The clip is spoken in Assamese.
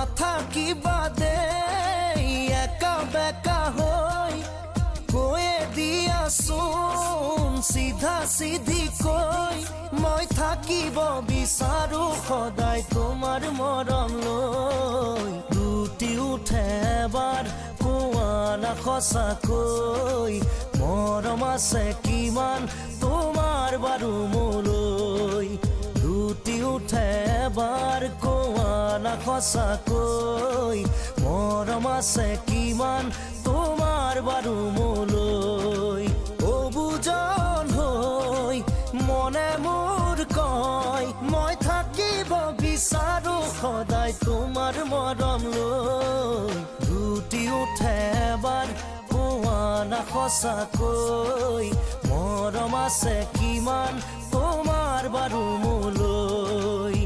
নাথাকিবা দেই একা বেকা হৈ কৈয়ে দিয়াচোন চিধা চিধি কৈ মই থাকিব বিচাৰো সদায় তোমাৰ মৰম লৈ লুটি উঠে এবাৰ কোৱা না সঁচাকৈ মৰম আছে কিমান তোমাৰ বাৰু মোলৈ লুটি উঠে এবাৰ কোৱা না সঁচাকৈ মৰম আছে কিমান তোমাৰ বাৰু মোলৈ অবুজন হৈ মনে মোৰ কয় মই থাকিব বিচাৰো সদায় তোমাৰ মৰম লৈ লুটি উঠে এবাৰ কোৱা না সঁচাকৈ মৰম আছে কিমান তোমাৰ বাৰু মোলৈ